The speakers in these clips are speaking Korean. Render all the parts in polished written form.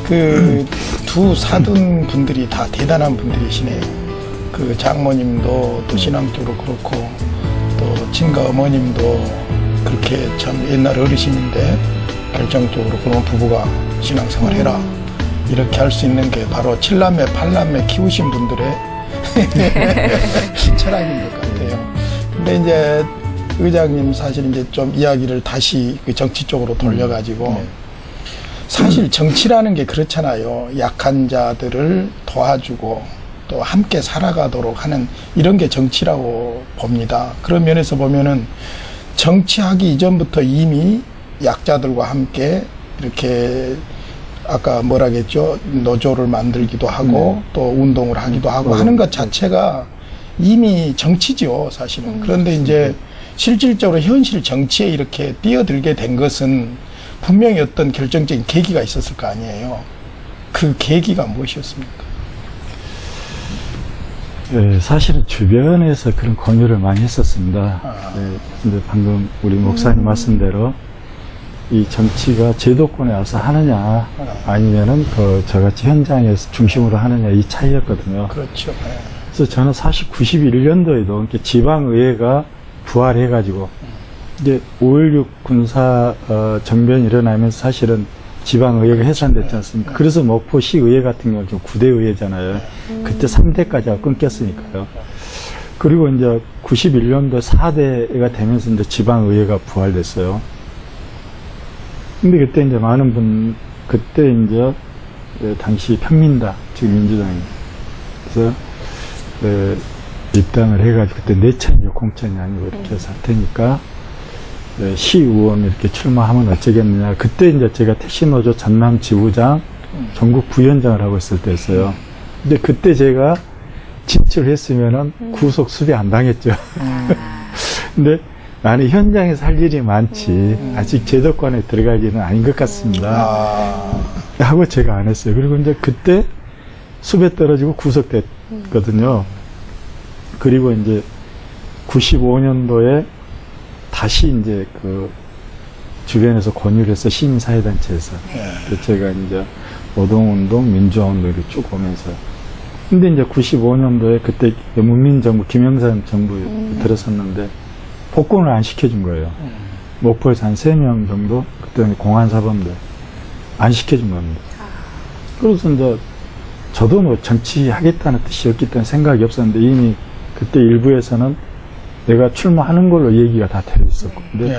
그 두 사돈 분들이 다 대단한 분들이시네요. 그 장모님도 또 신앙적으로 그렇고 또 친가 어머님도 그렇게 참 옛날 어르신인데 결정적으로 그런 부부가 신앙생활 해라 이렇게 할 수 있는 게 바로 7남매 8남매 키우신 분들의 철학인 것 같아요. 근데 이제 의장님 사실 이제 좀 이야기를 다시 그 정치 쪽으로 돌려가지고 사실 정치라는 게 그렇잖아요. 약한 자들을 도와주고 또 함께 살아가도록 하는 이런 게 정치라고 봅니다. 그런 면에서 보면은 정치하기 이전부터 이미 약자들과 함께 이렇게 아까 뭐라겠죠? 노조를 만들기도 하고 또 운동을 하기도 하고 하는 것 자체가 이미 정치죠, 사실은. 그런데 이제 실질적으로 현실 정치에 이렇게 뛰어들게 된 것은 분명히 어떤 결정적인 계기가 있었을 거 아니에요. 그 계기가 무엇이었습니까? 네, 사실은 주변에서 그런 권유를 많이 했었습니다. 네, 근데 방금 우리 목사님 말씀대로 이 정치가 제도권에 와서 하느냐 아니면은 그 저같이 현장에서 중심으로 하느냐 이 차이였거든요. 그렇죠. 네. 그래서 저는 사실 91년도에도 이렇게 지방의회가 부활해가지고 이제 5.16 군사 정변이 일어나면서 사실은 지방의회가 해산됐지 않습니까? 그래서 목포시의회 같은 경우는 좀 9대의회잖아요. 그때 3대까지가 끊겼으니까요. 그리고 이제 91년도 4대가 되면서 이제 지방의회가 부활됐어요. 근데 그때 이제 많은 그때 이제 당시 평민당, 지금 민주당이 그래서 입당을 해가지고 그때 내천이요, 공천이 아니고 이렇게 해서 할 테니까 시의원 이렇게 출마하면 어쩌겠느냐. 그때 이제 제가 택시노조 전남 지부장 전국 부위원장을 하고 있을 때였어요. 근데 그때 제가 진출했으면은 구속 수배 안 당했죠. 근데 나는 현장에서 할 일이 많지 아직 제도권에 들어가기는 아닌 것 같습니다. 하고 제가 안 했어요. 그리고 이제 그때 수배 떨어지고 구속됐거든요. 그리고 이제 95년도에 다시 이제 그 주변에서 권유를 해서 시민사회단체에서 제가 이제 노동운동, 민주화운동 이렇게 쭉 오면서 근데 이제 95년도에 그때 문민정부 김영삼 정부 들어섰는데 복권을 안 시켜준 거예요. 목포에서 한 3명 정도 그때 공안사범들 안 시켜준 겁니다. 그래서 이제 저도 뭐 정치하겠다는 뜻이었기 때문에 생각이 없었는데 이미 그때 일부에서는 내가 출마하는 걸로 얘기가 다 되어 있었고 근데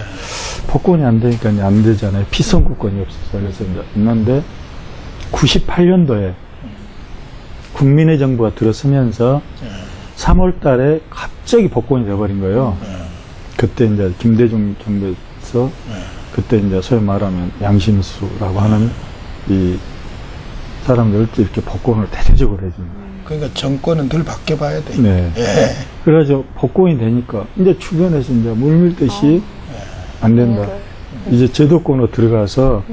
복권이 안 되니까 이제 안 되잖아요. 피선거권이 없었어요. 그래서 이제 있는데 98년도에 국민의 정부가 들어서면서 3월 달에 갑자기 복권이 돼버린 거예요. 그때 이제 김대중 정부에서 그때 이제 소위 말하면 양심수라고 하는 이 사람들 이렇게 복권을 대대적으로 해줍니다. 그러니까 정권은 늘 바뀌어봐야 돼. 네. 그래서 복권이 되니까 이제 주변에서 이제 물밀듯이 안 된다. 이제 제도권으로 들어가서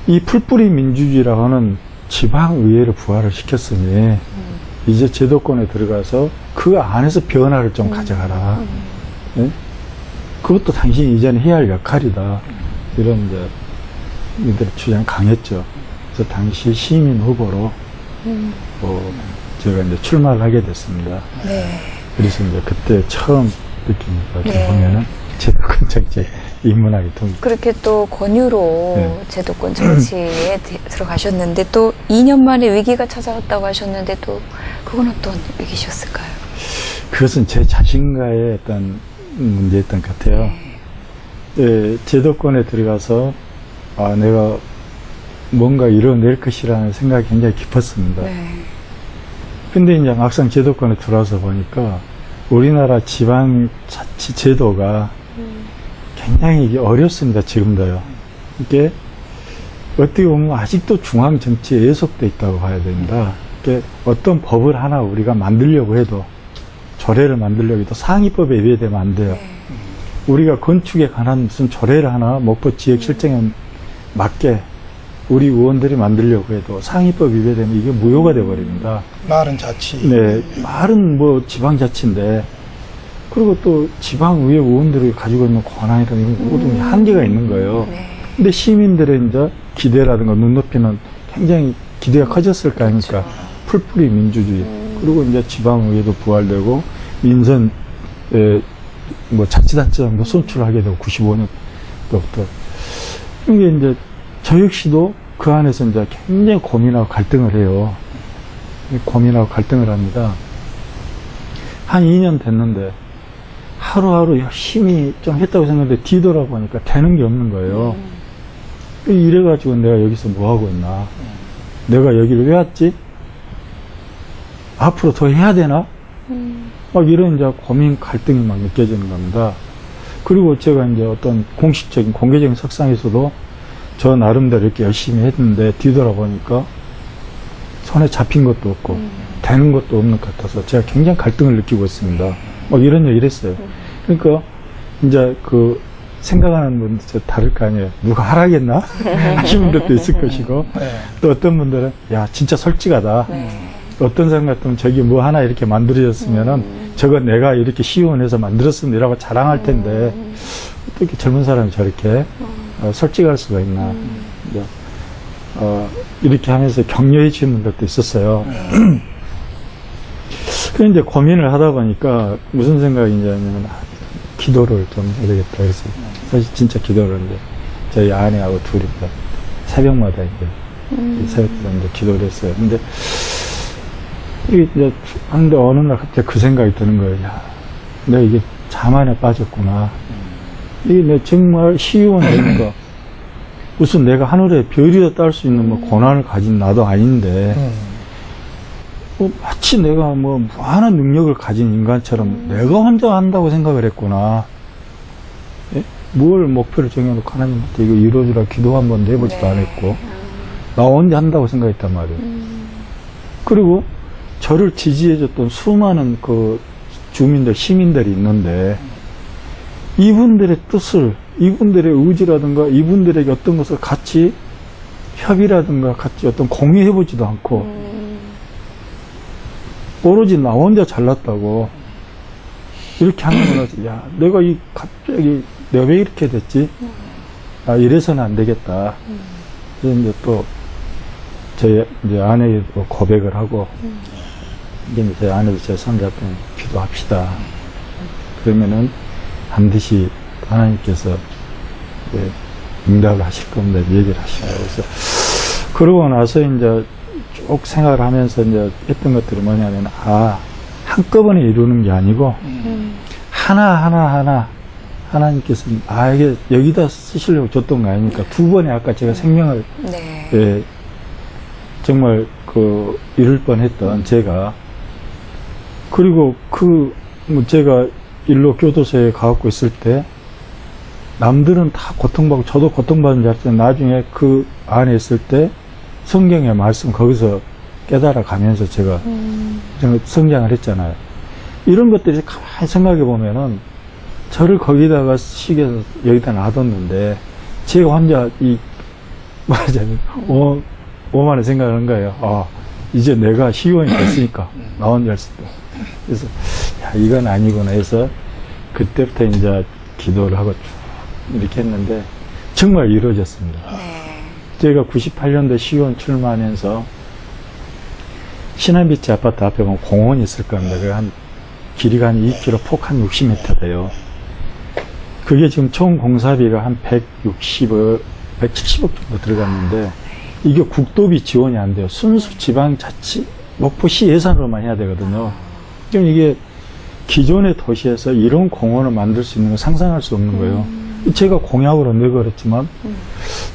이 풀뿌리 민주주의라고 하는 지방의회를 부활을 시켰으니 이제 제도권에 들어가서 그 안에서 변화를 좀 가져가라. 네? 그것도 당신이 이전에 해야 할 역할이다. 이런 이제 이들 주장 강했죠. 그래서 당시 시민 후보로 제가 이제 출마를 하게 됐습니다. 네. 그래서 이제 그때 처음 느낀 것 같아요. 보면은 제도권 정치에 입문하게 됩니다. 그렇게 또 권유로 제도권 정치에 들어가셨는데 또 2년 만에 위기가 찾아왔다고 하셨는데 또 그건 어떤 위기셨을까요? 그것은 제 자신과의 어떤 문제였던 것 같아요. 제도권에 들어가서 내가 뭔가 이뤄낼 것이라는 생각이 굉장히 깊었습니다. 근데 이제 막상 제도권에 들어와서 보니까 우리나라 지방자치 제도가 굉장히 이게 어렵습니다. 지금도요. 이게 어떻게 보면 아직도 중앙 정치에 예속돼 있다고 봐야 됩니다. 이게 어떤 법을 하나 우리가 만들려고 해도 조례를 만들려고 해도 상위법에 위배되면 안 돼요. 우리가 건축에 관한 무슨 조례를 하나 목포 지역 실정에 맞게 우리 의원들이 만들려고 해도 상위법 위배되면 이게 무효가 돼버립니다. 말은 자치. 네, 말은 뭐 지방자치인데 그리고 또 지방의회 의원들이 가지고 있는 권한이라는 이런 모든 한계가 있는 거예요. 근데 시민들의 이제 기대라든가 눈높이는 굉장히 기대가 커졌을 거 아닙니까? 풀뿌리 민주주의. 그리고 이제 지방의회도 부활되고, 민선, 뭐 자치단체장도 선출하게 되고, 95년부터. 이게 이제 저 역시도 그 안에서 이제 굉장히 고민하고 갈등을 해요. 고민하고 갈등을 합니다. 한 2년 됐는데, 하루하루 열심히 좀 했다고 생각했는데 뒤돌아보니까 되는 게 없는 거예요. 이래가지고 내가 여기서 뭐 하고 있나? 내가 여기를 왜 왔지? 앞으로 더 해야 되나? 막 이런 이제 고민, 갈등이 막 느껴지는 겁니다. 그리고 제가 이제 어떤 공식적인, 공개적인 석상에서도 저 나름대로 이렇게 열심히 했는데 뒤돌아보니까 손에 잡힌 것도 없고 되는 것도 없는 것 같아서 제가 굉장히 갈등을 느끼고 있습니다. 막 이런 얘기를 했어요. 그러니까 이제 그 생각하는 분들 다를 거 아니에요. 누가 하라겠나? 하시는 분들도 있을 것이고 또 어떤 분들은 야 진짜 솔직하다. 어떤 사람 같으면 저기 뭐 하나 이렇게 만들어졌으면은 저거 내가 이렇게 시원해서 만들었습니다 이라고 자랑할 텐데 어떻게 젊은 사람이 저렇게 솔직할 수가 있나. 이렇게 하면서 격려해주는 것도 있었어요. 그 이제 고민을 하다 보니까 무슨 생각이냐면 기도를 좀 해야 되겠다. 그래서 사실 진짜 기도를 하는데 저희 아내하고 둘이 새벽마다 이제 새벽마다 이제 기도를 했어요. 근데 이게 이제 하는데 어느 날 갑자기 그 생각이 드는 거예요. 야, 내가 이게 자만에 빠졌구나. 이게 내가 정말 시의원이니까 무슨 내가 하늘에 별이라 딸 수 있는 뭐 고난을 가진 나도 아닌데 마치 내가 뭐 무한한 능력을 가진 인간처럼 내가 혼자 한다고 생각을 했구나. 예? 뭘 목표를 정해놓고 하나님한테 이거 이루어주라 기도 한 번도 해보지도 않았고 나 혼자 한다고 생각했단 말이에요. 그리고 저를 지지해줬던 수많은 그 주민들, 시민들이 있는데 이분들의 뜻을, 이분들의 의지라든가 이분들에게 어떤 것을 같이 협의라든가 같이 어떤 공유해보지도 않고 오로지 나 혼자 잘났다고 이렇게 하는 거라서 야 내가 이 갑자기 내가 왜 이렇게 됐지? 아 이래서는 안 되겠다. 그래서 이제 또 제 이제 아내에게 고백을 하고 이제 저희 아내도 제 손잡고 기도합시다. 그러면은 반드시 하나님께서 응답을 하실 겁니다. 얘기를 하시고 그래서 그러고 나서 이제 쭉 생각을 하면서 이제 했던 것들이 뭐냐면, 한꺼번에 이루는 게 아니고, 하나하나, 하나님께서, 이게 여기다 쓰시려고 줬던 거 아닙니까? 두 번에 아까 제가 생명을, 정말 잃을 뻔 했던 제가, 그리고 제가 일로 교도소에 가갖고 있을 때, 남들은 다 고통받고, 저도 고통받는 줄 알았더니 나중에 그 안에 있을 때, 성경의 말씀 거기서 깨달아 가면서 제가 성장을 했잖아요. 이런 것들이 가만히 생각해 보면은 저를 거기다가 시계에서 여기다 놔뒀는데 제가 혼자 말하자면 오만한 생각을 한 거예요. 이제 내가 시의원이 됐으니까 나 혼자 할 수 있다. 그래서 이건 아니구나 해서 그때부터 이제 기도를 하고 쭉 이렇게 했는데 정말 이루어졌습니다. 제가 98년도에 시의원 출마하면서 신한비치 아파트 앞에 보면 공원이 있을 겁니다. 길이가 한 2km, 폭 한 60m 돼요. 그게 지금 총 공사비가 한 170억 정도 들어갔는데 이게 국도비 지원이 안 돼요. 순수 지방자치, 목포시 예산으로만 해야 되거든요. 지금 이게 기존의 도시에서 이런 공원을 만들 수 있는 걸 상상할 수 없는 거예요. 제가 공약으로 내걸었지만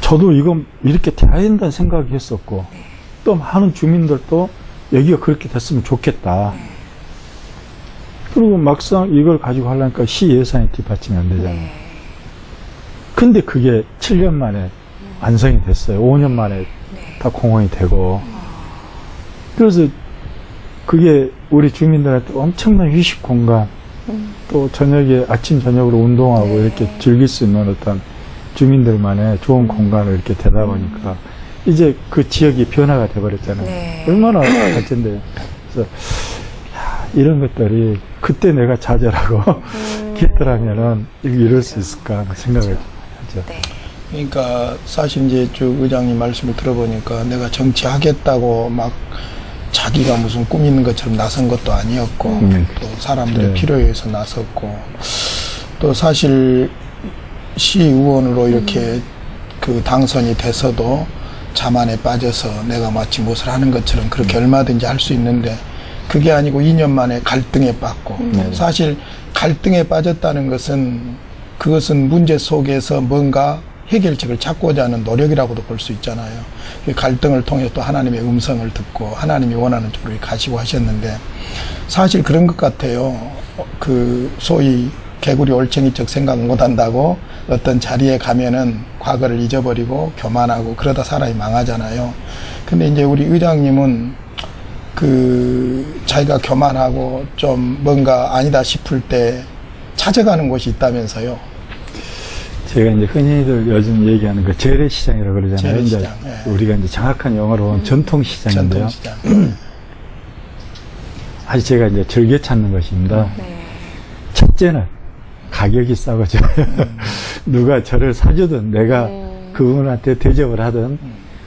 저도 이건 이렇게 돼야 된다는 생각이 했었고 또 많은 주민들도 여기가 그렇게 됐으면 좋겠다. 그리고 막상 이걸 가지고 하려니까 시 예산이 뒷받침이 안 되잖아요. 근데 그게 7년 만에 완성이 됐어요. 5년 만에 다 공원이 되고 그래서 그게 우리 주민들한테 엄청난 휴식 공간 또 저녁에 아침 저녁으로 운동하고 이렇게 즐길 수 있는 어떤 주민들만의 좋은 공간을 이렇게 되다 보니까 이제 그 지역이 변화가 돼버렸잖아요. 얼마나 발전돼요. 그래서 이런 것들이 그때 내가 좌절하고 기도하면은 이럴 수 있을까 하는 생각을 하죠. 그러니까 사실 이제 쭉 의장님 말씀을 들어보니까 내가 정치하겠다고 막 자기가 무슨 꿈 있는 것처럼 나선 것도 아니었고 또 사람들의 네. 필요에 의해서 나섰고 또 사실 시의원으로 이렇게 그 당선이 돼서도 자만에 빠져서 내가 마치 무엇을 하는 것처럼 그렇게 얼마든지 할 수 있는데 그게 아니고 2년 만에 갈등에 빠졌고 사실 갈등에 빠졌다는 것은 그것은 문제 속에서 뭔가 해결책을 찾고자 하는 노력이라고도 볼 수 있잖아요. 그 갈등을 통해 또 하나님의 음성을 듣고 하나님이 원하는 쪽으로 가시고 하셨는데 사실 그런 것 같아요. 그 소위 개구리 올챙이적 생각 못한다고 어떤 자리에 가면은 과거를 잊어버리고 교만하고 그러다 사람이 망하잖아요. 근데 이제 우리 의장님은 그 자기가 교만하고 좀 뭔가 아니다 싶을 때 찾아가는 곳이 있다면서요. 제가 이제 흔히들 요즘 얘기하는 그 재래시장이라고 그러잖아요. 재래시장, 이제 예. 우리가 이제 정확한 영어로 보면 전통시장인데요. 전통시장. 아주 제가 이제 즐겨 찾는 것입니다. 네. 첫째는 가격이 싸거죠. 누가 저를 사주든 내가 그분한테 대접을 하든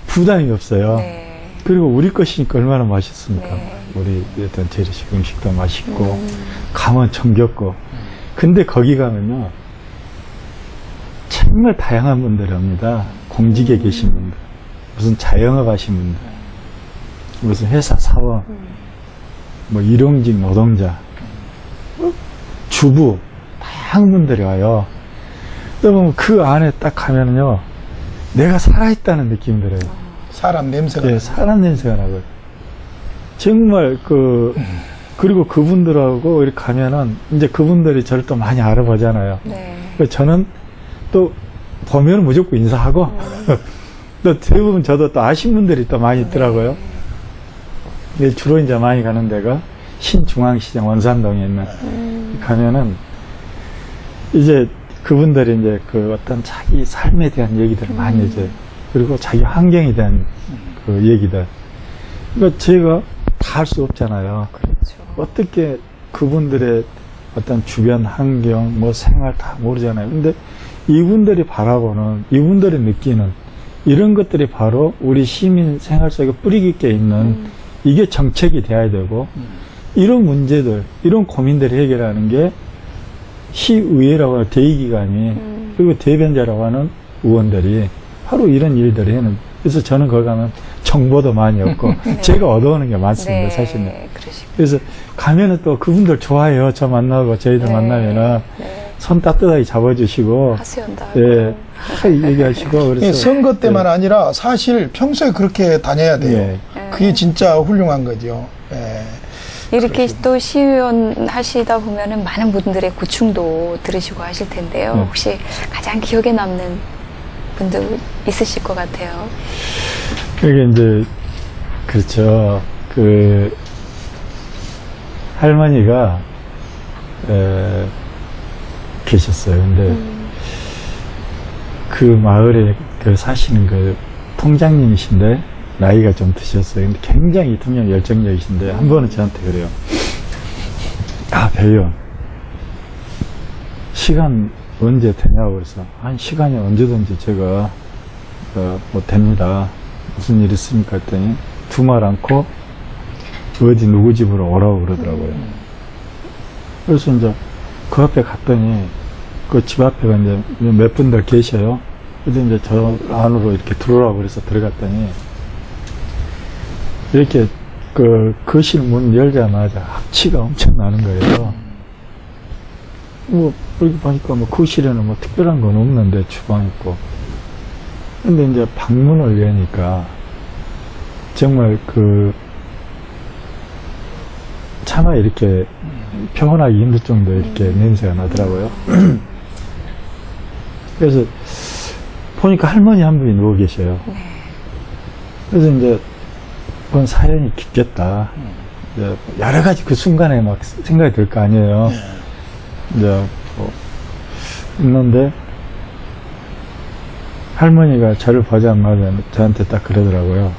부담이 없어요. 네. 그리고 우리 것이니까 얼마나 맛있습니까? 네. 우리 어떤 재래식 음식도 맛있고 감은 정겹고. 근데 거기 가면요 정말 다양한 분들이 옵니다. 공직에 계신 분들, 무슨 자영업 하신 분들, 무슨 회사 사원, 뭐 일용직 노동자, 주부, 다양한 분들이 와요. 그러면 그 안에 딱 가면은요, 내가 살아있다는 느낌이 들어요. 사람 냄새가 네, 사람 냄새가 나고요. 정말 그리고 그분들하고 이렇게 가면은, 이제 그분들이 저를 또 많이 알아보잖아요. 네. 그래서 저는 또 보면 무조건 인사하고, 또 대부분 저도 또 아신 분들이 또 많이 있더라고요. 근데 주로 이제 많이 가는 데가 신중앙시장 원산동에 있는 가면은 이제 그분들이 이제 그 어떤 자기 삶에 대한 얘기들을 많이 이제 그리고 자기 환경에 대한 그 얘기들. 그러니까 제가 다 할 수 없잖아요. 그렇죠. 어떻게 그분들의 어떤 주변 환경, 뭐 생활 다 모르잖아요. 근데 이분들이 바라보는, 이분들이 느끼는 이런 것들이 바로 우리 시민 생활 속에 뿌리 깊게 있는 이게 정책이 돼야 되고 이런 문제들, 이런 고민들을 해결하는 게 시의회라고 하는 대의기관이 그리고 대변자라고 하는 의원들이 바로 이런 일들을 해는. 그래서 저는 거기 가면 정보도 많이 얻고 네. 제가 얻어오는 게 많습니다, 네. 사실은. 그러시군요. 그래서 가면은 또 그분들 좋아해요. 저 만나고 저희들 네. 만나면은 네. 손 따뜻하게 잡아주시고 하수연다. 예, 다 얘기하시고 그래서 예, 선거 때만 아니라 사실 평소에 그렇게 다녀야 돼요. 예. 그게 진짜 훌륭한 거죠. 예. 이렇게 또 시의원 하시다 보면은 많은 분들의 고충도 들으시고 하실 텐데요. 네. 혹시 가장 기억에 남는 분들 있으실 것 같아요. 그게 이제 그렇죠. 그 할머니가 계셨어요. 근데 그 마을에 그 사시는 그 통장님이신데 나이가 좀 드셨어요. 근데 굉장히 통장 열정적이신데 한 번은 저한테 그래요. 아, 배우원 시간 언제 되냐고 그래서 한 시간이 언제든지 제가 뭐 됩니다. 무슨 일 있습니까? 했더니 두말 않고 어디 누구 집으로 오라고 그러더라고요. 그래서 이제 그 앞에 갔더니 그 집 앞에가 이제 몇 분들 계셔요. 그래서 이제 저 안으로 이렇게 들어오라고 그래서 들어갔더니 이렇게 그 거실 문 열자마자 악취가 엄청 나는 거예요. 뭐 이렇게 보니까 뭐 거실에는 뭐 특별한 건 없는데 주방 있고. 근데 이제 방문을 여니까 정말 그 차마 이렇게 표현하기 힘들 정도 이렇게 냄새가 나더라고요. 그래서 보니까 할머니 한 분이 누워 계셔요. 그래서 이제 그건 사연이 깊겠다. 이제 여러 가지 그 순간에 막 생각이 들 거 아니에요. 이제 뭐 있는데 할머니가 저를 보자마자 저한테 딱 그러더라고요.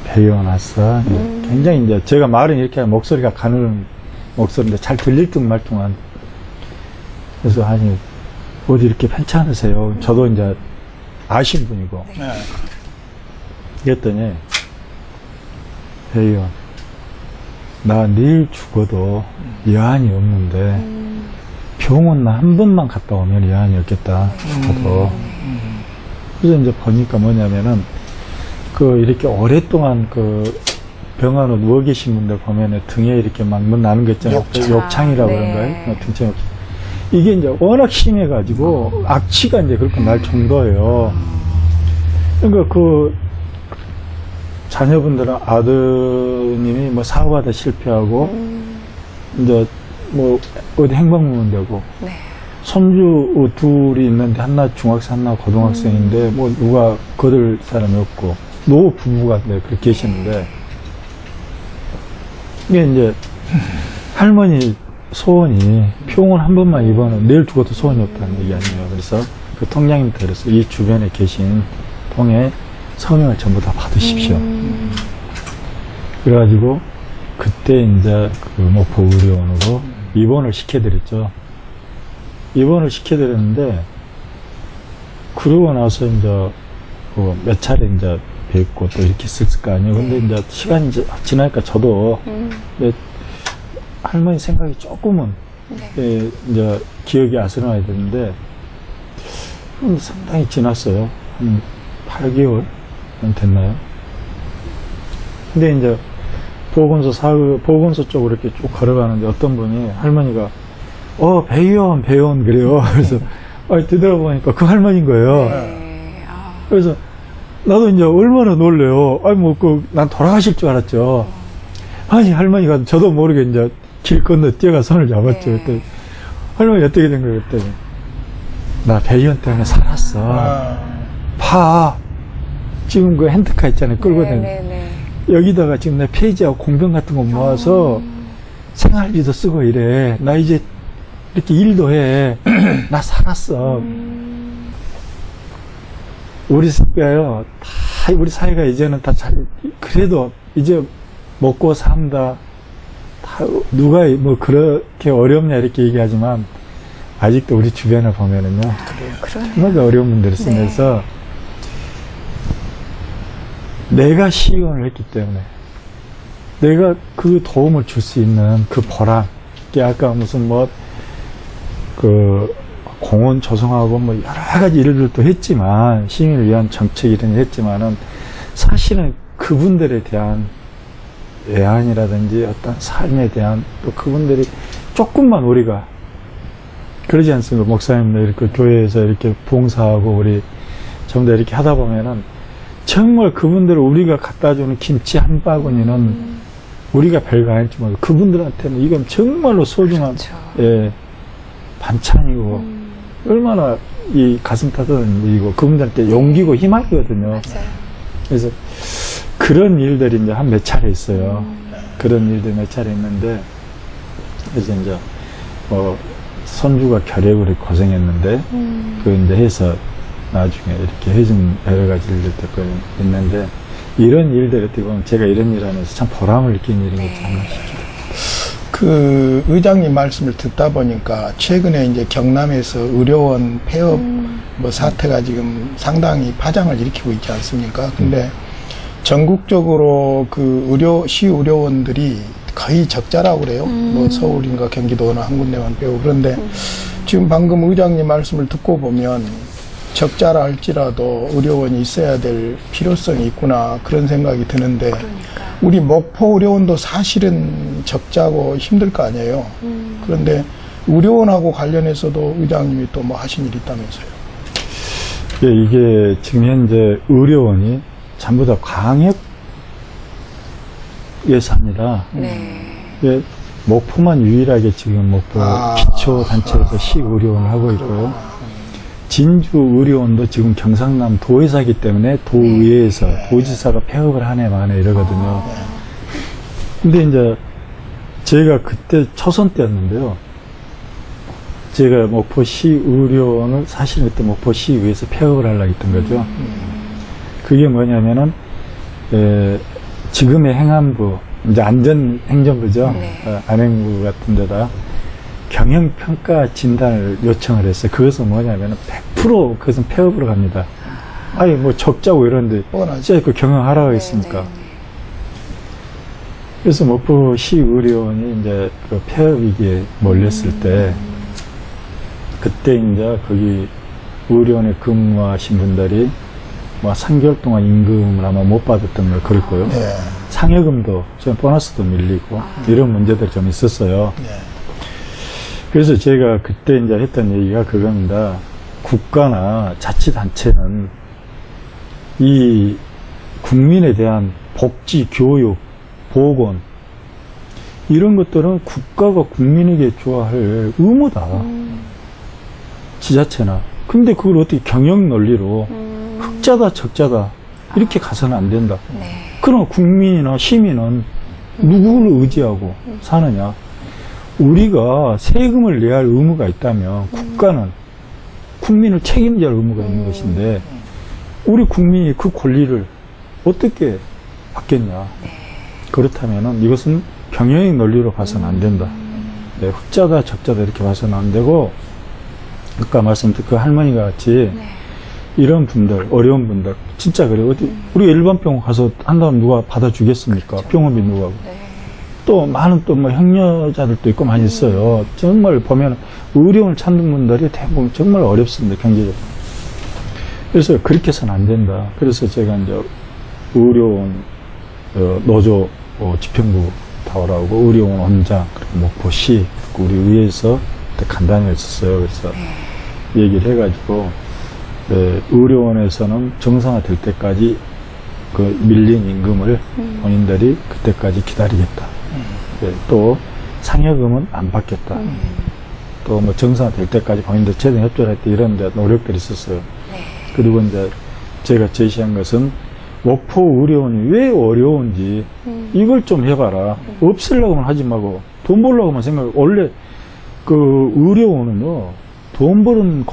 배우원 왔어. 굉장히 이제 제가 말은 이렇게 하면 목소리가 가는 목소리인데 잘 들릴 듯 말듯한. 그래서 아니 어디 이렇게 괜찮으세요? 저도 이제 아신 분이고. 네. 그랬더니, 회의원, 나 내일 죽어도 여한이 없는데, 병원 나 한 번만 갔다 오면 여한이 없겠다. 저도. 그래서 이제 보니까 뭐냐면은, 이렇게 오랫동안 병원에 누워 계신 분들 보면은 등에 이렇게 막 나는 거 있잖아요. 욕창이라고 네. 그런가요? 등창 욕창. 이게 이제 워낙 심해가지고 악취가 이제 그렇게 날 정도예요. 그러니까 자녀분들은 아드님이 뭐 사업하다 실패하고 이제 뭐 어디 행방불명 되고 네. 손주 둘이 있는데 하나 중학생 하나 고등학생인데 뭐 누가 거들 사람이 없고 노 부부가 그렇게 계시는데 이게 이제 할머니 소원이 병원 한 번만 입원은 내일 죽어도 소원이 없다는 얘기 아니에요. 그래서 그 통장님한테 그래서 이 주변에 계신 통에 서명을 전부 다 받으십시오. 그래가지고 그때 이제 목포 의료원으로 입원을 시켜드렸죠. 입원을 시켜드렸는데 그러고 나서 이제 몇 차례 이제 뵙고 또 이렇게 있었을 거 아니에요. 근데 이제 시간이 지나니까 저도 할머니 생각이 조금은 이제 기억이 아스나야 되는데 상당히 지났어요. 한 8개월 됐나요? 근데 이제 보건소 쪽으로 이렇게 쭉 걸어가는데 어떤 분이 할머니가 배의원 그래요. 그래서 뒤돌아보니까 그 할머니인 거예요. 네. 그래서 나도 이제 얼마나 놀래요. 난 돌아가실 줄 알았죠. 아니, 할머니가 저도 모르게 이제 길 건너 뛰어가 손을 잡았죠. 네. 그때 할머니 어떻게 된 거예요? 그랬더니 나 배의원 때문에 살았어. 봐. 지금 그 핸드카 있잖아요. 끌고 다니는. 네. 여기다가 지금 내 페이지하고 공병 같은 거 모아서 생활비도 쓰고 이래. 나 이제 이렇게 일도 해. 나 살았어. 우리 사회가 이제는 다 그래도 이제 먹고 산다. 다 누가 뭐 그렇게 어렵냐 이렇게 얘기하지만 아직도 우리 주변을 보면은요. 정말 어려운 분들이 쓰면서 내가 시의원을 했기 때문에 내가 그 도움을 줄 수 있는 그 보람. 이게 아까 무슨 공원 조성하고 뭐 여러 가지 일들도 했지만 시민을 위한 정책 이런 일 했지만은 사실은 그분들에 대한 애안이라든지 어떤 삶에 대한 또 그분들이 조금만 우리가 그러지 않습니까? 목사님들 이렇게 교회에서 이렇게 봉사하고 우리 전부 다 이렇게 하다 보면은 정말 그분들을 우리가 갖다 주는 김치 한 바구니는 우리가 별거 아니지만 그분들한테는 이건 정말로 소중한 그렇죠. 반찬이고 얼마나 이 가슴 타던 일이고 그분들한테 용기고 희망이거든요. 맞아요. 그래서 그런 일들이 이제 한 몇 차례 있어요. 그런 일들이 몇 차례 있는데 그래서 이제 손주가 결핵으로 고생했는데 그 이제 해서 나중에 이렇게 해준 여러 가지 일들도 있는데 이런 일들 어떻게 보면 제가 이런 일 하면서 참 보람을 느끼는 일인 것 않나 싶습니다. 그 의장님 말씀을 듣다 보니까 최근에 이제 경남에서 의료원 폐업 사태가 지금 상당히 파장을 일으키고 있지 않습니까? 근데 전국적으로 그 시의료원들이 거의 적자라고 그래요. 서울인가 경기도 어느 한 군데만 빼고. 그런데 지금 방금 의장님 말씀을 듣고 보면 적자라 할지라도 의료원이 있어야 될 필요성이 있구나 그런 생각이 드는데 우리 목포 의료원도 사실은 적자고 힘들 거 아니에요. 그런데 의료원하고 관련해서도 의장님이 또 뭐 하신 일이 있다면서요. 예, 이게 지금 현재 의료원이 전부 다 광역 예산이라 예, 목포만 유일하게 지금 목포 기초단체에서 시의료원을 하고 있고요. 진주 의료원도 지금 경상남 도의사이기 때문에 도의회에서 도지사가 폐업을 하네 마네 이러거든요. 근데 이제 제가 그때 초선 때였는데요. 제가 목포시 의료원을 사실 그때 목포시의회에서 폐업을 하려고 했던 거죠. 그게 뭐냐면은 지금의 행안부 이제 안전행정부죠. 안행부 같은 데다 경영평가 진단을 요청을 했어요. 그것은 뭐냐면 100% 그것은 폐업으로 갑니다. 아니 뭐 적자고 이런데 뻔하지. 진짜 그 경영하라고 했으니까. 네. 그래서 목포 시의료원이 이제 그 폐업 위기에 몰렸을 때, 그때 이제 거기 의료원에 근무하신 분들이 뭐 3개월 동안 임금을 아마 못 받았던 걸 그럴 거예요. 예. 상여금도 좀 보너스도 밀리고 이런 문제들이 좀 있었어요. 예. 그래서 제가 그때 이제 했던 얘기가 그겁니다. 국가나 자치단체는 이 국민에 대한 복지, 교육, 보건 이런 것들은 국가가 국민에게 줘야 할 의무다. 지자체나. 근데 그걸 어떻게 경영 논리로 흑자다 적자다 이렇게 가서는 안 된다. 네. 그럼 국민이나 시민은 누구를 의지하고 사느냐? 우리가 세금을 내야 할 의무가 있다면 국가는 국민을 책임져야 할 의무가 있는 것인데 우리 국민이 그 권리를 어떻게 받겠냐? 그렇다면은 이것은 경영의 논리로 봐서는 안 된다. 네, 흑자다 적자다 이렇게 봐서는 안 되고, 아까 말씀드린 그 할머니가 같이 이런 분들, 어려운 분들, 진짜 그래요. 어디, 우리가 일반 병원 가서 한다면 누가 받아주겠습니까? 병원비 누가 하고. 네. 또 많은 또 뭐 형려자들도 있고 많이 있어요. 정말 보면 의료원을 찾는 분들이 대부분 정말 어렵습니다. 경제적으로. 그래서 그렇게 해서는 안 된다. 그래서 제가 이제 의료원 노조 집행부 다오라고 의료원 원장, 그리고 목포시, 그리고 우리 의회에서 간단히 했었어요. 그래서 얘기를 해가지고 의료원에서는 정상화 될 때까지 그 밀린 임금을 본인들이 그때까지 기다리겠다. 또 상여금은 안 받겠다. 또 뭐 정상화 될 때까지 본인들 최대한 협조를 했다. 이런 데 노력들이 있었어요. 그리고 이제 제가 제시한 것은 목포 의료원이 왜 어려운지 이걸 좀 해봐라. 없애려고만 하지 말고 돈 벌려고만 생각해. 원래 그 의료원은요, 돈 버는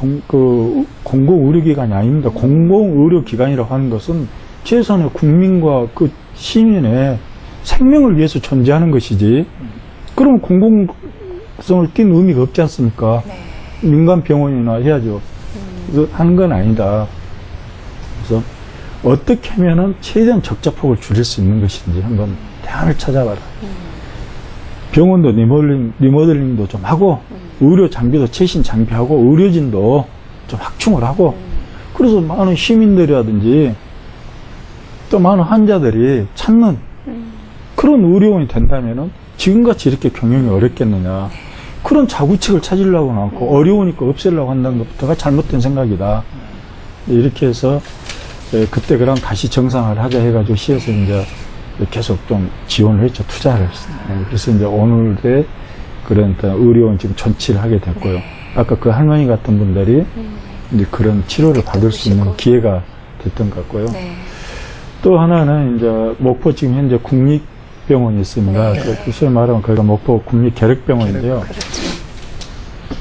공공의료기관이 아닙니다. 공공의료기관이라고 하는 것은 최소한의 국민과 그 시민의 생명을 위해서 존재하는 것이지. 그럼 공공성을 띈 의미가 없지 않습니까? 네. 민간 병원이나 해야죠. 그래서 하는 건 아니다. 그래서 어떻게 하면은 최대한 적자폭을 줄일 수 있는 것인지 한번 대안을 찾아봐라. 병원도 리모델링도 좀 하고, 의료 장비도 최신 장비하고, 의료진도 좀 확충을 하고, 그래서 많은 시민들이라든지 또 많은 환자들이 찾는 그런 의료원이 된다면은 지금같이 이렇게 경영이 어렵겠느냐. 그런 자구책을 찾으려고는 않고 어려우니까 없애려고 한다는 것부터가 잘못된 생각이다. 이렇게 해서 그때 그럼 다시 정상화를 하자 해가지고 시에서 이제 계속 좀 지원을 했죠. 투자를 했어요. 그래서 이제 오늘의 그런 의료원 지금 전치를 하게 됐고요. 아까 그 할머니 같은 분들이 이제 그런 치료를 받을 수 있는 기회가 됐던 것 같고요. 네. 또 하나는 이제 목포 지금 현재 국립병원이 있습니다. 그 소위 말하면 거기가 목포 국립계력병원인데요. 그렇죠.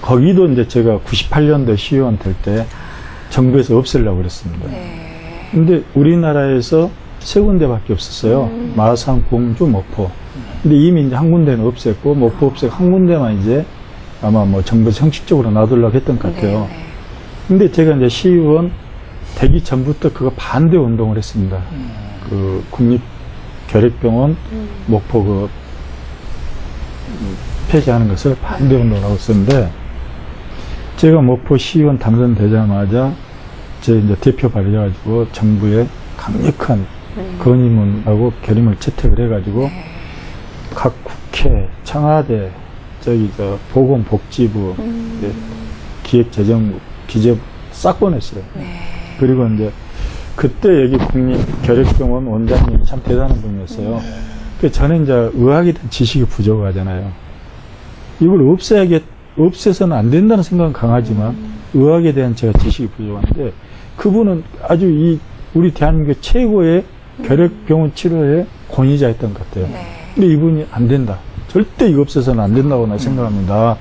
거기도 이제 제가 98년도 시의원 될 때 정부에서 없애려고 그랬습니다. 네. 근데 우리나라에서 세 군데밖에 없었어요. 마산, 공주, 목포. 근데 이미 이제 한 군데는 없앴고, 목포 없애고 한 군데만 이제 아마 뭐 정부에서 형식적으로 놔두려고 했던 것 같아요. 네. 근데 제가 이제 시의원 되기 전부터 그거 반대 운동을 했습니다. 그 국립결핵병원 목포 그 폐지하는 것을 반대 운동을 하고 있었는데, 제가 목포 시의원 당선되자마자 제 이제 대표 발의해가지고 정부에 강력한 건의문하고 결의문을 채택을 해가지고 각 국회, 청와대, 보건복지부, 기획재정부, 기재부 싹 보냈어요. 네. 그리고 이제 그때 여기 국립결핵병원 원장님이 참 대단한 분이었어요. 그 저는 이제 의학에 대한 지식이 부족하잖아요. 이걸 없애서는 안 된다는 생각은 강하지만 의학에 대한 제가 지식이 부족한데 그분은 아주 우리 대한민국 최고의 결핵병원 치료의 권위자였던 것 같아요. 네. 근데 이분이 안 된다. 절대 이거 없애서는 안 된다고 나 생각합니다.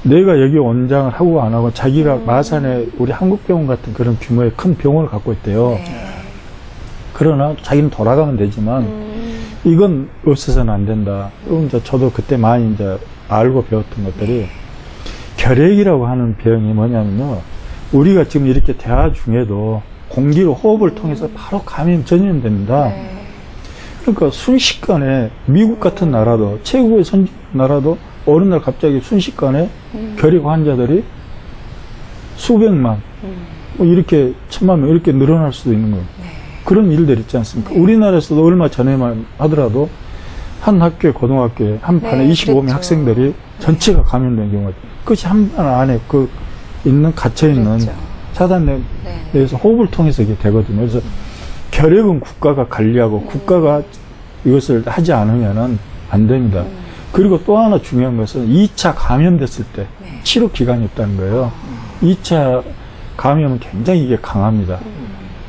내가 여기 원장을 하고 안 하고 자기가 마산에 우리 한국병원 같은 그런 규모의 큰 병원을 갖고 있대요. 네. 그러나 자기는 돌아가면 되지만 이건 없애서는 안 된다. 그럼 이제 저도 그때 많이 이제 알고 배웠던 것들이 결핵이라고 하는 병이 뭐냐면요. 우리가 지금 이렇게 대화 중에도 공기로 호흡을 통해서 바로 감염 전염됩니다. 네. 그러니까 순식간에 미국 같은 나라도 최고의 선진 나라도 어느 날 갑자기 순식간에 결핵 환자들이 수백만 뭐 이렇게 천만 명 이렇게 늘어날 수도 있는 거예요. 네. 그런 일들 있지 않습니까? 네. 우리나라에서도 얼마 전에만 하더라도 한 학교에 고등학교에 한 반에 네, 25명 그랬죠. 학생들이 전체가 감염된 경우가 있어요. 그것이 한 반 안에 그 있는 갇혀있는 그랬죠. 차단된 네. 데에서 호흡을 통해서 이게 되거든요. 그래서 결핵은 국가가 관리하고 국가가 이것을 하지 않으면은 안 됩니다. 그리고 또 하나 중요한 것은 2차 감염됐을 때 네. 치료 기간이 없다는 거예요. 2차 감염은 굉장히 이게 강합니다.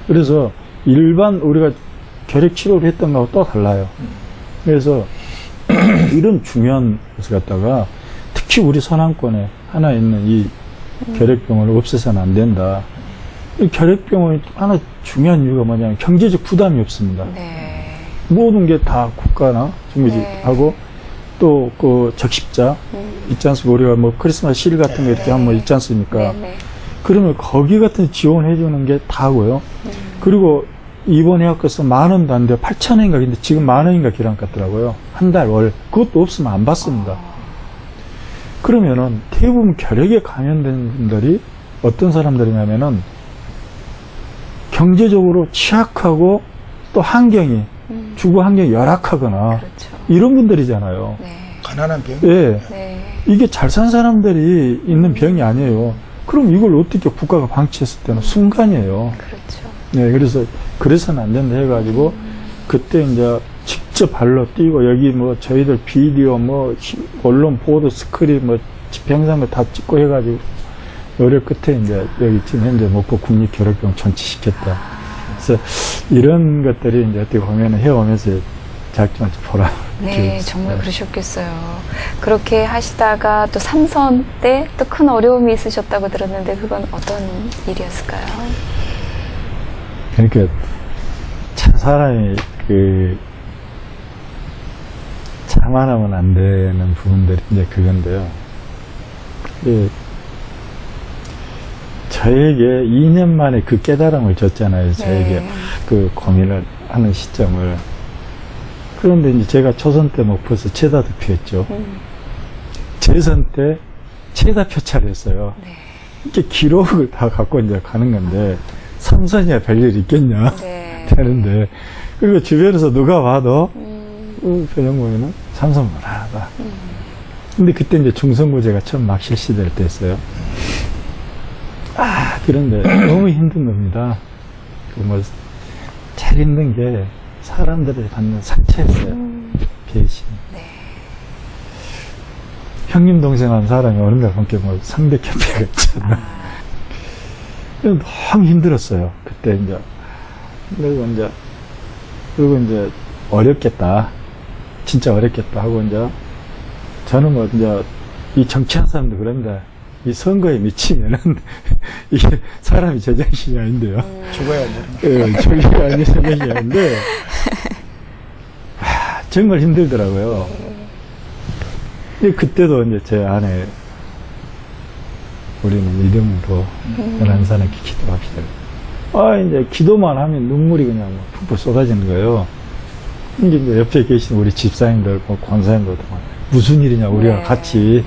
그래서 일반 우리가 결핵 치료를 했던 거하고 또 달라요. 그래서 이런 중요한 것을 갖다가 특히 우리 서남권에 하나 있는 이 결핵병을 없애서는 안 된다. 이 결핵병의 하나 중요한 이유가 뭐냐면 경제적 부담이 없습니다. 네. 모든 게 다 국가나 중국이 네. 하고 또 그 적십자 있지 않습니까? 우리가 뭐 크리스마스 실 같은 거 이렇게 하면 뭐 있지 않습니까? 네. 네. 그러면 거기 같은 지원해 주는 게 다고요. 그리고 이번 해학교에서 10,000원도 안 돼요. 8,000원인가 근데 지금 10,000원인가 기랑 같더라고요. 한 달 월. 그것도 없으면 안 받습니다. 그러면은 대부분 결핵에 감염된 분들이 어떤 사람들이냐면은 경제적으로 취약하고 또 환경이 주거 환경이 열악하거나 그렇죠. 이런 분들이잖아요. 네. 가난한 병. 예. 네. 이게 잘 산 사람들이 있는 병이 아니에요. 그럼 이걸 어떻게 국가가 방치했을 때는 순간이에요. 그렇죠. 네, 그래서는 안 된다 해가지고, 그때 이제 직접 발로 뛰고, 여기 뭐 저희들 비디오, 뭐, 언론 보도 스크린, 뭐, 집행상을 다 찍고 해가지고, 노력 끝에 이제 여기 지금 현재 목포 국립결핵병 전치시켰다. 그래서 이런 것들이 이제 어떻게 보면 해오면서 작정을 보라. 네, 정말 그러셨겠어요. 그렇게 하시다가 또 삼선 때 또 큰 어려움이 있으셨다고 들었는데 그건 어떤 일이었을까요? 그러니까 참 사람이 자만하면 안 되는 부분들이 이제 그건데요. 저에게 2년 만에 그 깨달음을 줬잖아요. 저에게 네. 그 고민을 하는 시점을. 그런데 이제 제가 초선 때 목포에서 최다 득표했죠. 재선 때 최다 표차를 했어요. 네. 이렇게 기록을 다 갖고 이제 가는 건데, 삼선이야 별일 있겠냐. 네. 되는데, 그리고 주변에서 누가 봐도, 변영국에는 삼선 무난하다. 근데 그때 이제 중선고제가 처음 막 실시될 때였어요. 그런데 너무 힘든 겁니다. 제일 힘든 게 사람들이 받는 상처였어요. 배신. 네. 형님, 동생 한 사람이 어느 날 함께 뭐 상대협회가 있잖아. 너무 힘들었어요. 그때 이제. 그리고 이제 어렵겠다. 진짜 어렵겠다 하고 이제 저는 뭐 이제 이 정치한 사람도 그런데 이 선거에 미치면은 이게 사람이 제정신이 아닌데요. 죽어야 돼. 예, 저기가 아닌 제정신이 아닌데 정말 힘들더라고요. 근데 그때도 이제 제 아내 우리는 이름으로 11사람께 기도합시다. 이제 기도만 하면 눈물이 그냥 푹푹 쏟아지는 거예요. 이제 옆에 계신 우리 집사님들, 권사님들 무슨 일이냐, 우리가 네. 같이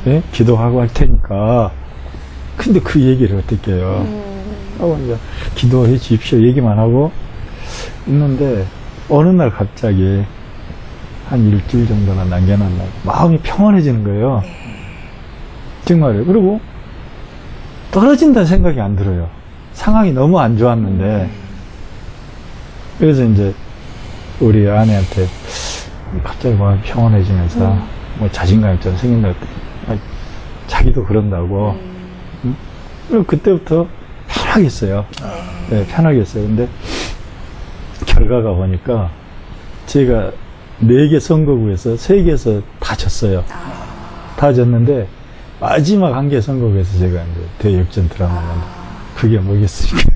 예? 기도하고 할 테니까. 근데 그 얘기를 어떻게 해요? 하고 이제 기도해 주십시오 얘기만 하고 있는데 어느 날 갑자기 한 일주일 정도나 남겨놨나 마음이 평온해지는 거예요. 정말요. 그리고 떨어진다는 생각이 안 들어요. 상황이 너무 안 좋았는데. 그래서 이제 우리 아내한테 갑자기 마음이 평온해지면서 뭐 자신감이 좀 생긴다고 했더니 자기도 그런다고. 그리고 그때부터 편하게 했어요. 네, 편하게 했어요. 근데 결과가 보니까 제가 4개 선거구에서 3개에서 다 졌어요. 다 졌는데 마지막 1개 선거구에서 제가 이제 대역전 드라마를 그게 뭐겠습니까?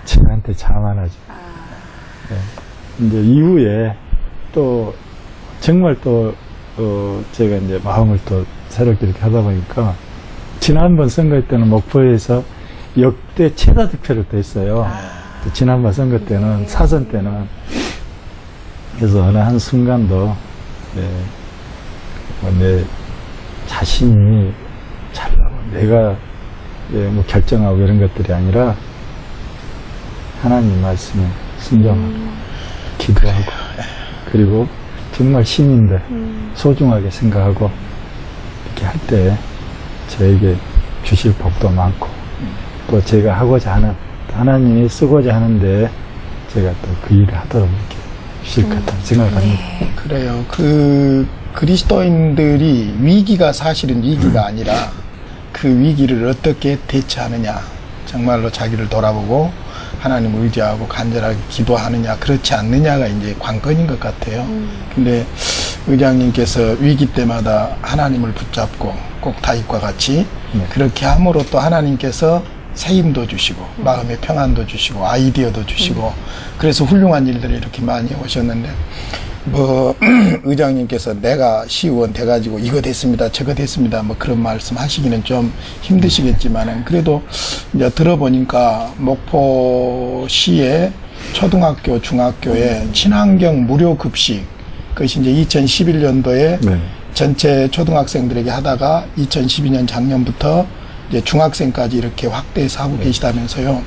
저한테 자만하죠. 네. 이제 이후에 또 정말 또 제가 이제 마음을 또 새롭게 이렇게 하다 보니까 지난번 선거 때는 목포에서 역대 최다 득표를 또 했어요. 지난번 선거 때는, 사선 때는. 그래서 어느 한 순간도, 내 자신이 잘나고 내가 뭐 결정하고 이런 것들이 아니라 하나님 말씀에 순종하고 기도하고 그리고 정말 시민들 소중하게 생각하고 이렇게 할 때 저에게 주실 복도 많고 또 제가 하고자 하는 하나님이 쓰고자 하는데 제가 또 그 일을 하도록 이렇게 주실 것 같다는 생각을 합니다. 그래요. 그리스도인들이 위기가 사실은 위기가 아니라 그 위기를 어떻게 대처하느냐, 정말로 자기를 돌아보고 하나님을 의지하고 간절하게 기도하느냐, 그렇지 않느냐가 이제 관건인 것 같아요. 근데 의장님께서 위기 때마다 하나님을 붙잡고 꼭 다윗과 같이 그렇게 함으로 또 하나님께서 새 힘도 주시고 마음의 평안도 주시고 아이디어도 주시고 그래서 훌륭한 일들이 이렇게 많이 오셨는데 뭐 의장님께서 내가 시의원 돼가지고 이거 됐습니다 저거 됐습니다 뭐 그런 말씀 하시기는 좀 힘드시겠지만은 그래도 이제 들어보니까 목포시의 초등학교 중학교에 친환경 무료 급식 그것이 이제 2011년도에 네. 전체 초등학생들에게 하다가 2012년 작년부터 이제 중학생까지 이렇게 확대해서 하고 계시다면서요.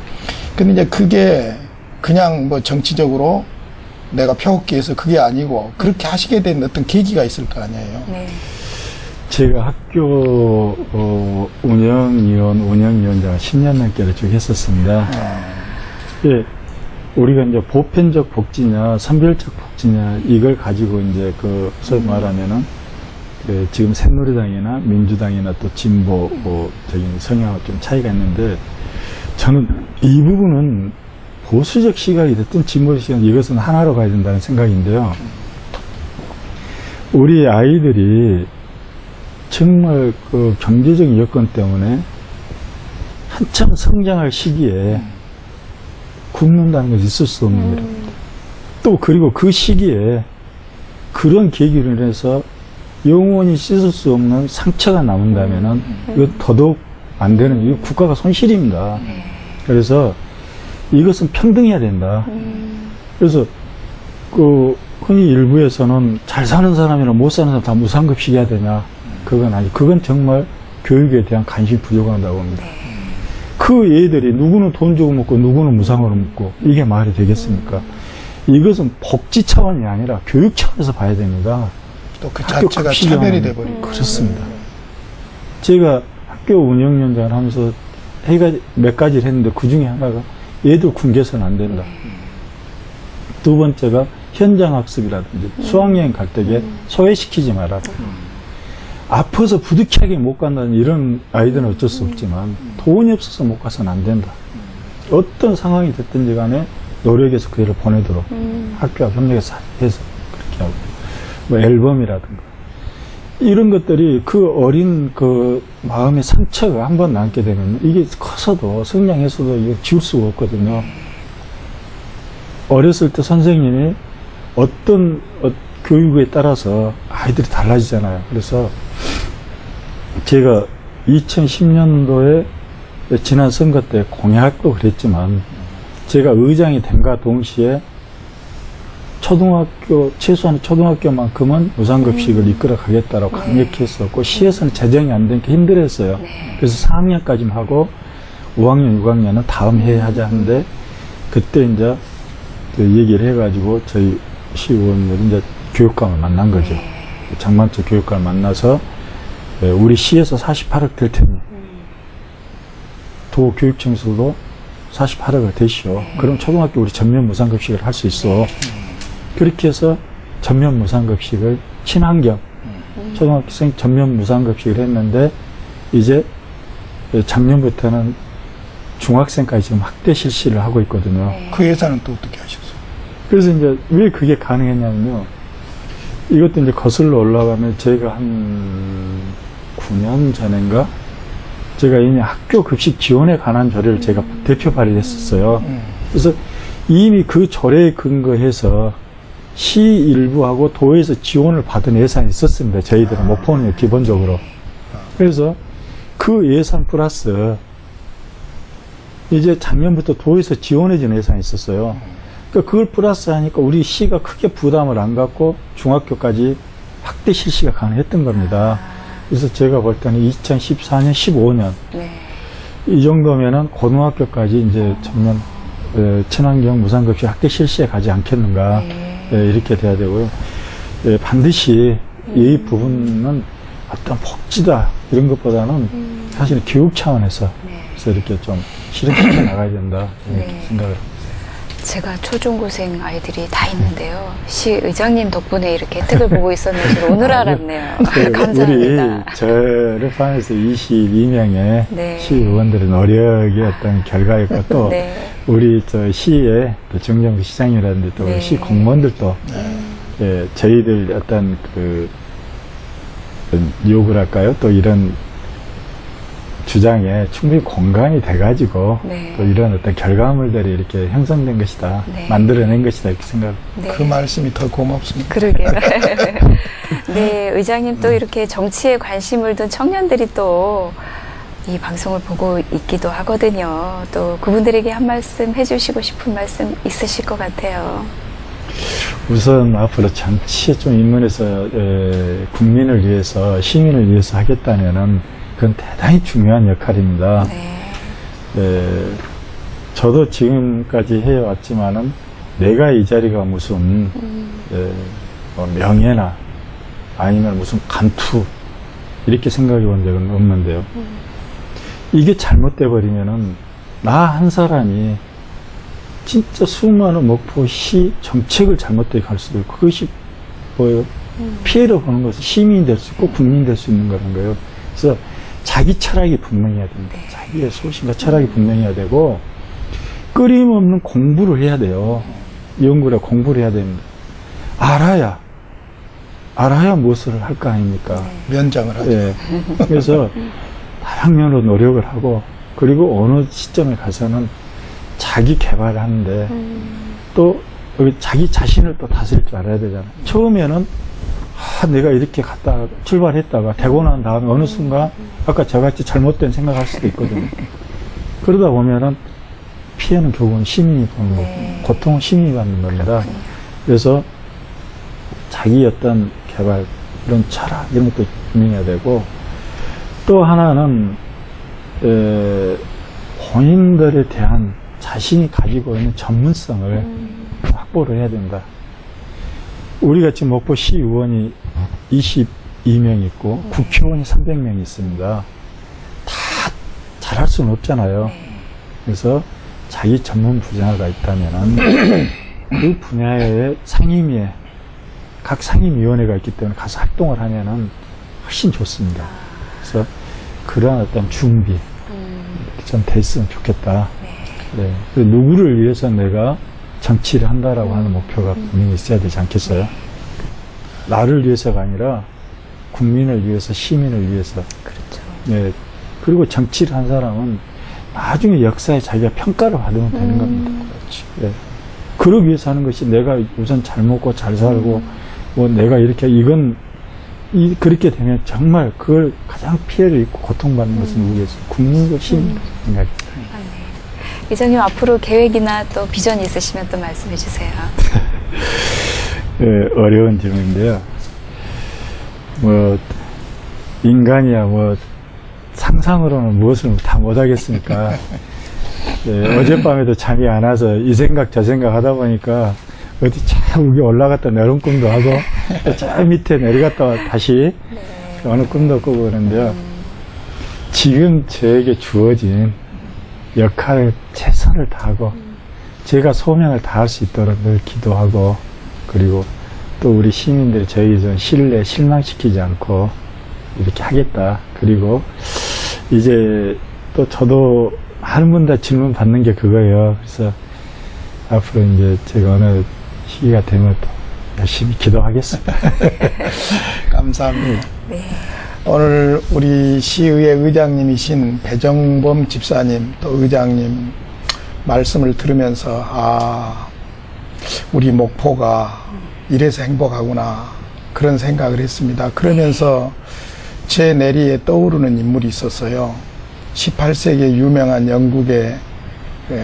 근데 이제 그게 그냥 뭐 정치적으로 내가 펴먹기 위해서 그게 아니고 그렇게 하시게 된 어떤 계기가 있을 거 아니에요. 네. 제가 학교 운영위원장을 10년 넘게 쭉 했었습니다. 예, 우리가 이제 보편적 복지냐, 선별적 복지냐, 이걸 가지고 이제 소위 말하면은, 지금 새누리당이나 민주당이나 또 진보, 적인 성향과 좀 차이가 있는데, 저는 이 부분은 보수적 시각이 됐든 진보적 시각, 이것은 하나로 가야 된다는 생각인데요. 우리 아이들이 정말 경제적인 여건 때문에 한참 성장할 시기에 굶는다는 것이 있을 수 없는 일입니다. 또 그리고 그 시기에 그런 계기를 해서 영원히 씻을 수 없는 상처가 남는다면은 이거 더더욱 안 되는 이거 국가가 손실입니다. 그래서 이것은 평등해야 된다. 그래서 흔히 일부에서는 잘 사는 사람이랑 못 사는 사람 다 무상급식 해야 되냐? 그건 아니. 그건 정말 교육에 대한 관심이 부족하다고 봅니다. 그 애들이 누구는 돈 주고 먹고 누구는 무상으로 먹고 이게 말이 되겠습니까? 이것은 복지 차원이 아니라 교육 차원에서 봐야 됩니다. 또 그 자체가 차별이 돼버리고. 그렇습니다. 제가 학교 운영위원장을 하면서 몇 가지를 했는데 그 중에 하나가 얘들 굶겨서는 안 된다. 두 번째가 현장학습이라든지 수학여행 갈 때에 소외시키지 말아라. 아파서 부득이하게 못 간다는 이런 아이들은 어쩔 수 없지만 돈이 없어서 못 가서는 안 된다. 어떤 상황이 됐든지 간에 노력해서 그 애를 보내도록 학교와 협력해서 해서 그렇게 하고 뭐 앨범이라든가 이런 것들이 그 어린 마음의 상처가 한번 남게 되면 이게 커서도 성장해서도 이거 지울 수가 없거든요. 어렸을 때 선생님이 어떤 교육에 따라서 아이들이 달라지잖아요. 그래서 제가 2010년도에 지난 선거 때 공약도 그랬지만 제가 의장이 된과 동시에 최소한 초등학교만큼은 무상급식을 이끌어 가겠다라고 강력히 했었고 시에서는 재정이 안 되니까 힘들었어요. 그래서 4학년까지만 하고 5학년, 6학년은 다음 해에 하자 하는데 그때 이제 얘기를 해가지고 저희 시의원들이 이제 교육감을 만난 거죠. 장만철 교육감을 만나서 우리 시에서 48억 될 테니 도 교육청에서도 48억을 대시오. 그럼 초등학교 우리 전면 무상급식을 할 수 있어. 그렇게 해서 전면 무상급식을 친환경 초등학생 전면 무상급식을 했는데 이제 작년부터는 중학생까지 지금 확대 실시를 하고 있거든요. 그 예산은 또 어떻게 하셨어요? 그래서 이제 왜 그게 가능했냐면요. 이것도 이제 거슬러 올라가면 제가 한 9년 전인가 제가 이미 학교 급식 지원에 관한 조례를 제가 대표 발의했었어요. 그래서 이미 그 조례에 근거해서 시 일부하고 도에서 지원을 받은 예산이 있었습니다. 저희들은 목포는 기본적으로. 그래서 그 예산 플러스 이제 작년부터 도에서 지원해준 예산이 있었어요. 그러니까 그걸 플러스 하니까 우리 시가 크게 부담을 안 갖고 중학교까지 확대 실시가 가능했던 겁니다. 그래서 제가 볼 때는 2014년, 15년 네. 이 정도면은 고등학교까지 이제 전면 친환경 무상급식 확대 실시에 가지 않겠는가. 네. 이렇게 돼야 되고요. 반드시 이 부분은 어떤 복지다 이런 것보다는 사실 교육 차원에서 네. 그래서 이렇게 좀 실행시켜 나가야 된다 이렇게 네. 생각을. 제가 초중고생 아이들이 다 있는데요. 시 의장님 덕분에 이렇게 혜택을 보고 있었는 줄 오늘 알았네요. 감사합니다. 우리 저를 포함해서 22명의 네. 시의원들의 노력의 어떤 결과였고 또 네. 우리 저 시의 또 정정부 시장이라든지 또 네. 시 공무원들도 저희들 어떤 요구를 할까요? 또 이런 주장에 충분히 공감이 돼가지고 네. 또 이런 어떤 결과물들이 이렇게 형성된 것이다, 네. 만들어낸 것이다 이렇게 생각합니다. 네. 그 말씀이 더 고맙습니다. 그러게요. 네, 의장님 또 이렇게 정치에 관심을 둔 청년들이 또 이 방송을 보고 있기도 하거든요. 또 그분들에게 한 말씀 해주시고 싶은 말씀 있으실 것 같아요. 우선 앞으로 정치에 좀 입문해서 국민을 위해서 시민을 위해서 하겠다면은 그건 대단히 중요한 역할입니다. 네. 저도 지금까지 해왔지만은 내가 이 자리가 무슨 뭐 명예나 아니면 무슨 간투 이렇게 생각해 본 적은 없는데요. 이게 잘못돼 버리면은 나 한 사람이 진짜 수많은 목포시 정책을 잘못되게 갈 수도 있고 그것이 뭐예요? 피해를 보는 것은 시민이 될 수 있고 국민이 될 수 있는 거라는 거예요. 그래서 자기 철학이 분명해야 됩니다. 네. 자기의 소신과 철학이 분명해야 되고 끊임없는 공부를 해야 돼요. 연구를 공부를 해야 됩니다. 알아야 무엇을 할 거 아닙니까? 면장을 하죠. 예. 그래서 다양면으로 노력을 하고 그리고 어느 시점에 가서는 자기 개발을 하는데 또 여기 자기 자신을 또 다스릴 줄 알아야 되잖아요. 처음에는 내가 이렇게 갔다가 출발했다가 되고 난 다음에 어느 순간 아까 저같이 잘못된 생각할 수도 있거든요. 그러다 보면은 피해는 결국은 시민이 보는 거고 네. 고통은 시민이 받는 겁니다. 그래서 자기 어떤 개발 이런 철학 이런 것도 분명해야 되고 또 하나는 본인들에 대한 자신이 가지고 있는 전문성을 확보를 해야 된다. 우리가 지금 목포 시의원이 22명 있고 국회의원이 300명 있습니다. 다 잘할 수는 없잖아요. 네. 그래서 자기 전문 분야가 있다면은 그 분야의 상임위에 각 상임위원회가 있기 때문에 가서 활동을 하면은 훨씬 좋습니다. 그래서 그러한 어떤 준비 좀 됐으면 좋겠다. 네. 그리고 누구를 위해서 내가 정치를 한다라고 하는 목표가 분명히 있어야 되지 않겠어요? 나를 위해서가 아니라 국민을 위해서, 시민을 위해서. 그렇죠. 네. 그리고 정치를 한 사람은 나중에 역사에 자기가 평가를 받으면 되는 겁니다. 그렇지. 네. 그러기 위해서 하는 것이 내가 우선 잘 먹고 잘 살고, 뭐 내가 이렇게 그렇게 되면 정말 그걸 가장 피해를 입고 고통받는 것은 누구겠어요? 국민과 시민 생각입니다. 이장님 앞으로 계획이나 또 비전이 있으시면 또 말씀해 주세요. 네, 어려운 질문인데요. 뭐 인간이야 뭐 상상으로는 무엇을 다 못하겠습니까? 네, 어젯밤에도 잠이 안 와서 이 생각 저 생각 하다 보니까 어디 참 위에 올라갔다 내려온 꿈도 하고 저 밑에 내려갔다 다시 어느 꿈도 꾸고 그러는데요. 지금 저에게 주어진 역할을 최선을 다하고 제가 소명을 다할 수 있도록 늘 기도하고 그리고 또 우리 시민들이 저희 좀 실망시키지 않고 이렇게 하겠다. 그리고 이제 또 저도 많은 분 다 질문 받는 게 그거예요. 그래서 앞으로 이제 제가 어느 시기가 되면 또 열심히 기도하겠습니다. 감사합니다. 네. 오늘 우리 시의회 의장님이신 배정범 집사님 또 의장님 말씀을 들으면서 우리 목포가 이래서 행복하구나 그런 생각을 했습니다. 그러면서 제 내리에 떠오르는 인물이 있었어요. 18세기의 유명한 영국의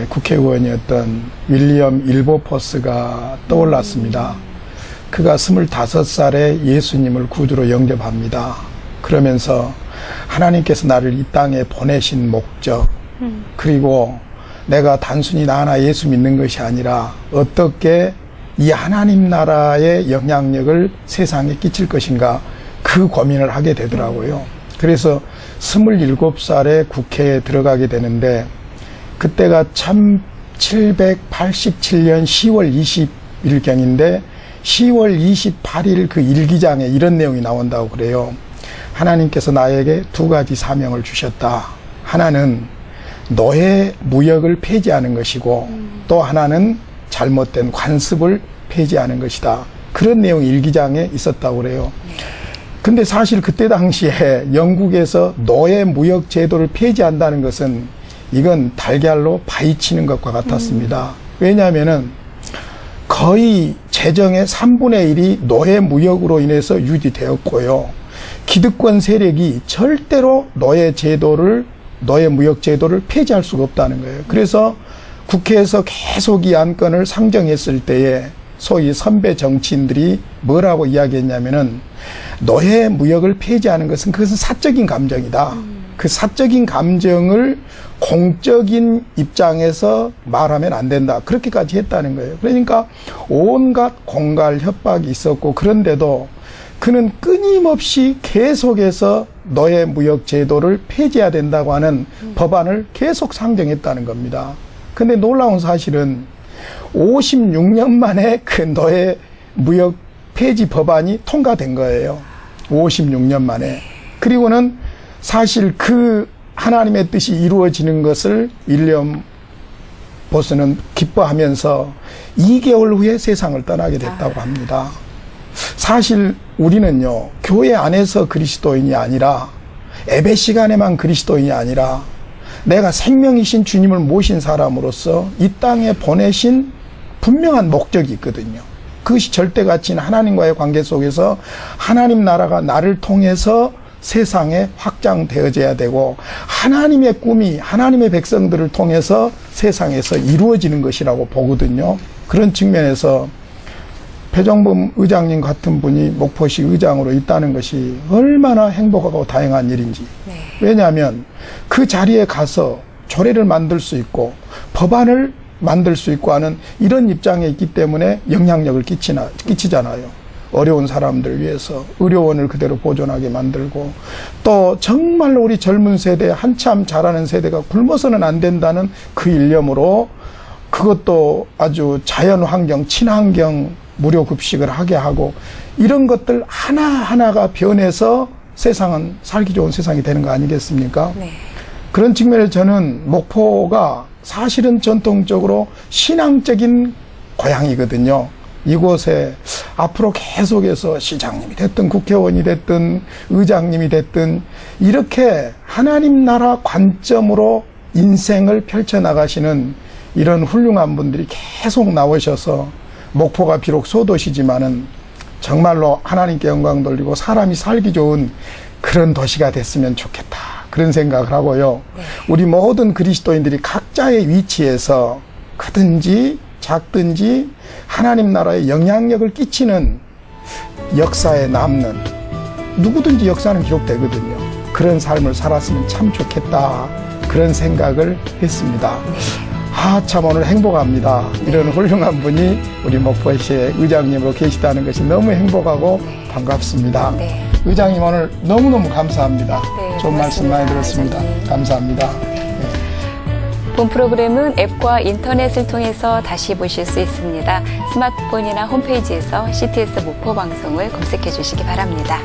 국회의원이었던 윌리엄 일보포스가 떠올랐습니다. 그가 25살에 예수님을 구주로 영접합니다. 그러면서 하나님께서 나를 이 땅에 보내신 목적, 그리고 내가 단순히 나 하나 예수 믿는 것이 아니라 어떻게 이 하나님 나라의 영향력을 세상에 끼칠 것인가, 그 고민을 하게 되더라고요. 그래서 27살에 국회에 들어가게 되는데, 그때가 1787년 10월 20일경인데 10월 28일 그 일기장에 이런 내용이 나온다고 그래요. 하나님께서 나에게 2가지 사명을 주셨다. 하나는 노예 무역을 폐지하는 것이고, 또 하나는 잘못된 관습을 폐지하는 것이다. 그런 내용이 일기장에 있었다고 그래요. 근데 사실 그때 당시에 영국에서 노예 무역 제도를 폐지한다는 것은 이건 달걀로 바위치는 것과 같았습니다. 왜냐하면은 거의 재정의 3분의 1이 노예 무역으로 인해서 유지되었고요. 기득권 세력이 절대로 노예 무역 제도를 폐지할 수가 없다는 거예요. 그래서 국회에서 계속 이 안건을 상정했을 때에 소위 선배 정치인들이 뭐라고 이야기했냐면은, 노예 무역을 폐지하는 그것은 사적인 감정이다. 그 사적인 감정을 공적인 입장에서 말하면 안 된다. 그렇게까지 했다는 거예요. 그러니까 온갖 공갈 협박이 있었고, 그런데도 그는 끊임없이 계속해서 노예 무역 제도를 폐지해야 된다고 하는 법안을 계속 상정했다는 겁니다. 근데 놀라운 사실은 56년 만에 그 노예 무역 폐지 법안이 통과된 거예요. 56년 만에. 그리고는 사실 그 하나님의 뜻이 이루어지는 것을 윌리엄 보스는 기뻐하면서 2개월 후에 세상을 떠나게 됐다고 합니다. 사실 우리는요, 교회 안에서 그리스도인이 아니라, 예배 시간에만 그리스도인이 아니라, 내가 생명이신 주님을 모신 사람으로서 이 땅에 보내신 분명한 목적이 있거든요. 그것이 절대가치인 하나님과의 관계 속에서 하나님 나라가 나를 통해서 세상에 확장되어져야 되고, 하나님의 꿈이 하나님의 백성들을 통해서 세상에서 이루어지는 것이라고 보거든요. 그런 측면에서 배종범 의장님 같은 분이 목포시 의장으로 있다는 것이 얼마나 행복하고 다행한 일인지. 왜냐하면 그 자리에 가서 조례를 만들 수 있고 법안을 만들 수 있고 하는 이런 입장에 있기 때문에 영향력을 끼치잖아요. 어려운 사람들 위해서 의료원을 그대로 보존하게 만들고, 또 정말로 우리 젊은 세대, 한참 자라는 세대가 굶어서는 안 된다는 그 일념으로, 그것도 아주 자연환경, 친환경 무료 급식을 하게 하고, 이런 것들 하나하나가 변해서 세상은 살기 좋은 세상이 되는 거 아니겠습니까? 네. 그런 측면에서 저는 목포가 사실은 전통적으로 신앙적인 고향이거든요. 이곳에 앞으로 계속해서 시장님이 됐든 국회의원이 됐든 의장님이 됐든 이렇게 하나님 나라 관점으로 인생을 펼쳐나가시는 이런 훌륭한 분들이 계속 나오셔서, 목포가 비록 소도시지만은 정말로 하나님께 영광 돌리고 사람이 살기 좋은 그런 도시가 됐으면 좋겠다. 그런 생각을 하고요. 우리 모든 그리스도인들이 각자의 위치에서 크든지 작든지 하나님 나라에 영향력을 끼치는, 역사에 남는, 누구든지 역사는 기록되거든요. 그런 삶을 살았으면 참 좋겠다. 그런 생각을 했습니다. 참 오늘 행복합니다. 이런 훌륭한 분이 우리 목포시의 의장님으로 계시다는 것이 너무 행복하고 반갑습니다. 의장님 오늘 너무너무 감사합니다. 좋은 말씀 많이 들었습니다. 감사합니다. 본 프로그램은 앱과 인터넷을 통해서 다시 보실 수 있습니다. 스마트폰이나 홈페이지에서 CTS 목포 방송을 검색해 주시기 바랍니다.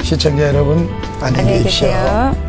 시청자 여러분, 안녕히 계십시오.